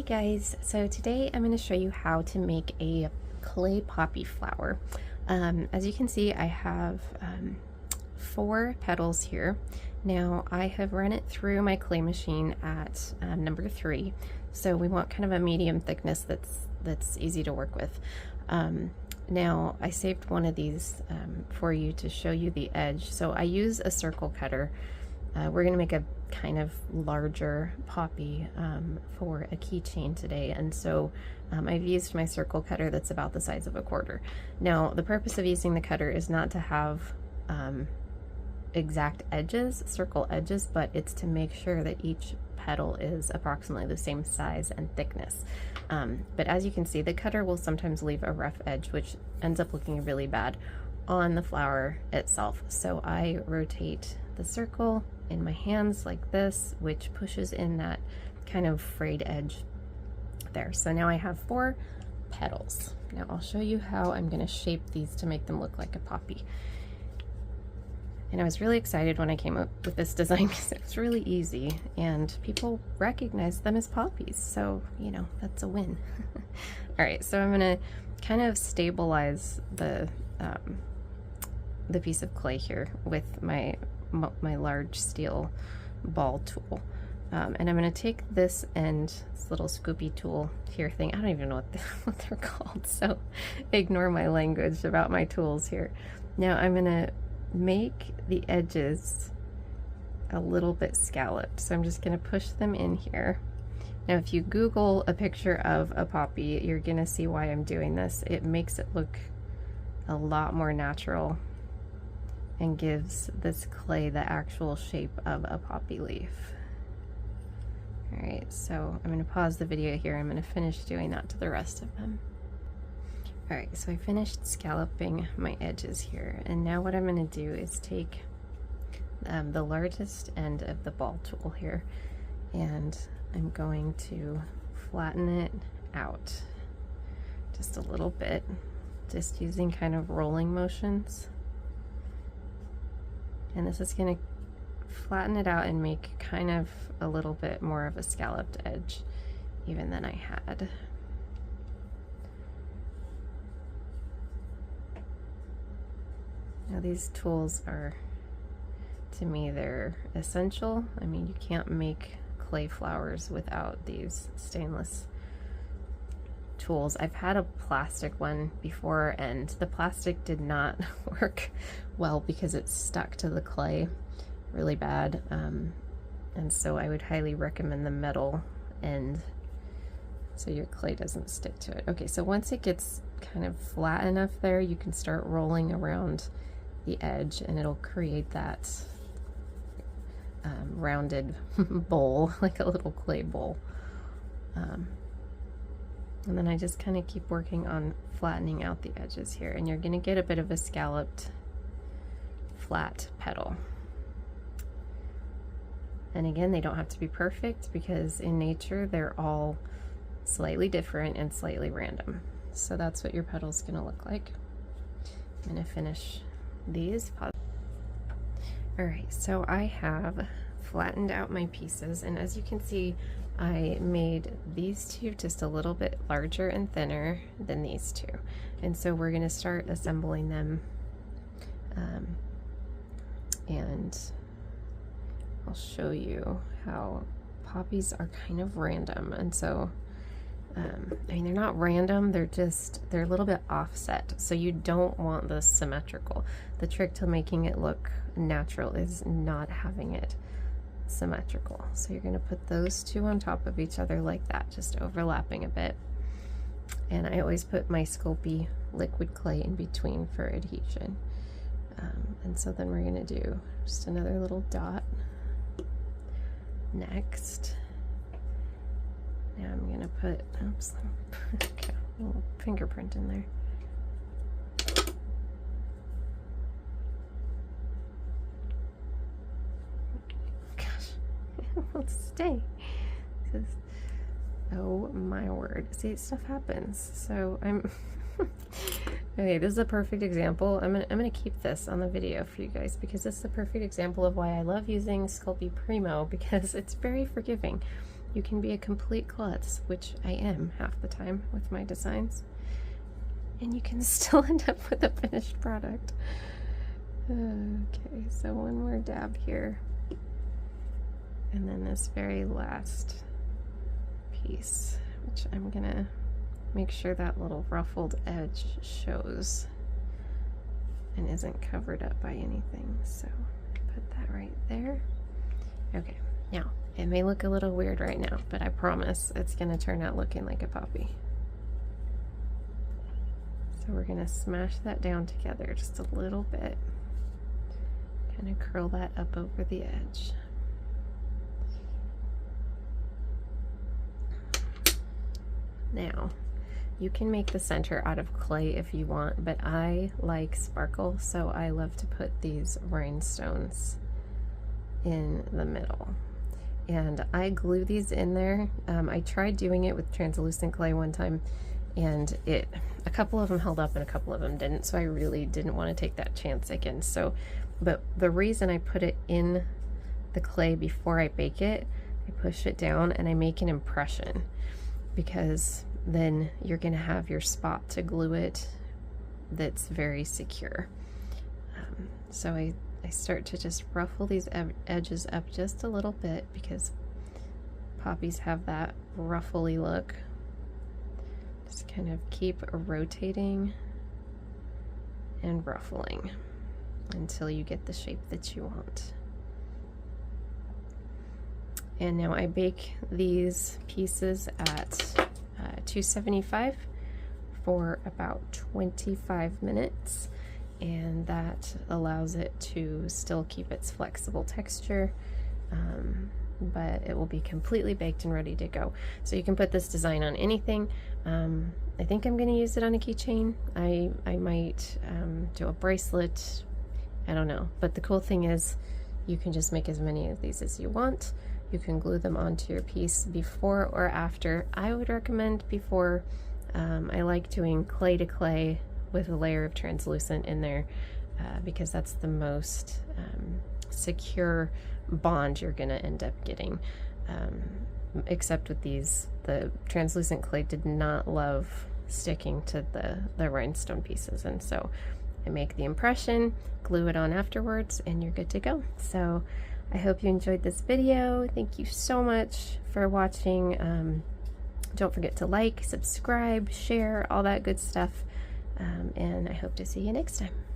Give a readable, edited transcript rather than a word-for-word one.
Hey guys, so today I'm going to show you how to make a clay poppy flower. As you can see, I have 4 petals here. Now I have run it through my clay machine at number 3, so we want kind of a medium thickness that's easy to work with. Now I saved one of these for you to show you the edge. So I use a circle cutter. We're going to make a kind of larger poppy for a keychain today, and so I've used my circle cutter that's about the size of a quarter. Now the purpose of using the cutter is not to have exact edges, circle edges, but it's to make sure that each petal is approximately the same size and thickness. But as you can see, the cutter will sometimes leave a rough edge, which ends up looking really bad on the flower itself. So I rotate the circle in my hands like this, which pushes in that kind of frayed edge there. So now I have 4 petals. Now I'll show you how I'm going to shape these to make them look like a poppy. And I was really excited when I came up with this design because it was really easy and people recognize them as poppies. So, you know, that's a win. All right, so I'm going to kind of stabilize the piece of clay here with my large steel ball tool. And I'm going to take this end, this little scoopy tool here thing. I don't even know what they're called, so ignore my language about my tools here. Now I'm going to make the edges a little bit scalloped. So I'm just going to push them in here. Now if you Google a picture of a poppy, you're going to see why I'm doing this. It makes it look a lot more natural and gives this clay the actual shape of a poppy leaf. All right, so I'm going to pause the video here. I'm going to finish doing that to the rest of them. All right, so I finished scalloping my edges here, and now what I'm going to do is take the largest end of the ball tool here, and I'm going to flatten it out just a little bit, just using kind of rolling motions. And this is going to flatten it out and make kind of a little bit more of a scalloped edge even than I had. Now these tools are, to me, they're essential. I mean, you can't make clay flowers without these stainless tools. I've had a plastic one before and the plastic did not work well because it stuck to the clay really bad, and so I would highly recommend the metal end so your clay doesn't stick to it. Okay, so once it gets kind of flat enough there, you can start rolling around the edge and it'll create that rounded bowl, like a little clay bowl. And then I just kind of keep working on flattening out the edges here, and you're going to get a bit of a scalloped flat petal. And again, they don't have to be perfect because in nature they're all slightly different and slightly random. So that's what your petal's going to look like. I'm going to finish these. Alright, so I have flattened out my pieces, and as you can see, I made these 2 just a little bit larger and thinner than these 2. And so we're going to start assembling them, and I'll show you how poppies are kind of random. And so I mean, they're not random, they're a little bit offset, so you don't want this symmetrical. The trick to making it look natural is not having it symmetrical. So you're going to put those 2 on top of each other like that, just overlapping a bit. And I always put my Sculpey liquid clay in between for adhesion. And so then we're going to do just another little dot next. Now I'm going to put, oops, okay, a little fingerprint in there. Let's stay. This is, oh my word. See, stuff happens. So I'm okay, this is a perfect example. I'm gonna keep this on the video for you guys because this is a perfect example of why I love using Sculpey Primo, because it's very forgiving. You can be a complete klutz, which I am half the time with my designs, and you can still end up with a finished product. Okay, so one more dab here, and then this very last piece, which I'm gonna make sure that little ruffled edge shows and isn't covered up by anything. So put that right there. Okay, now it may look a little weird right now, but I promise it's gonna turn out looking like a poppy. So we're gonna smash that down together just a little bit. Kind of curl that up over the edge. Now, you can make the center out of clay if you want, but I like sparkle, so I love to put these rhinestones in the middle. And I glue these in there. I tried doing it with translucent clay one time, and a couple of them held up and a couple of them didn't, so I really didn't want to take that chance again. So, but the reason I put it in the clay before I bake it, I push it down and I make an impression, because then you're going to have your spot to glue it that's very secure. So I start to just ruffle these edges up just a little bit, because poppies have that ruffly look. Just kind of keep rotating and ruffling until you get the shape that you want. And now I bake these pieces at 275 for about 25 minutes, and that allows it to still keep its flexible texture, but it will be completely baked and ready to go. So you can put this design on anything. I think I'm going to use it on a keychain. I might do a bracelet. I don't know. But the cool thing is you can just make as many of these as you want. You can glue them onto your piece before or after. I would recommend before. I like doing clay to clay with a layer of translucent in there, because that's the most secure bond you're going to end up getting. Except with these, the translucent clay did not love sticking to the rhinestone pieces, and so I make the impression, glue it on afterwards, and you're good to go. So I hope you enjoyed this video. Thank you so much for watching. Don't forget to like, subscribe, share, all that good stuff, and I hope to see you next time.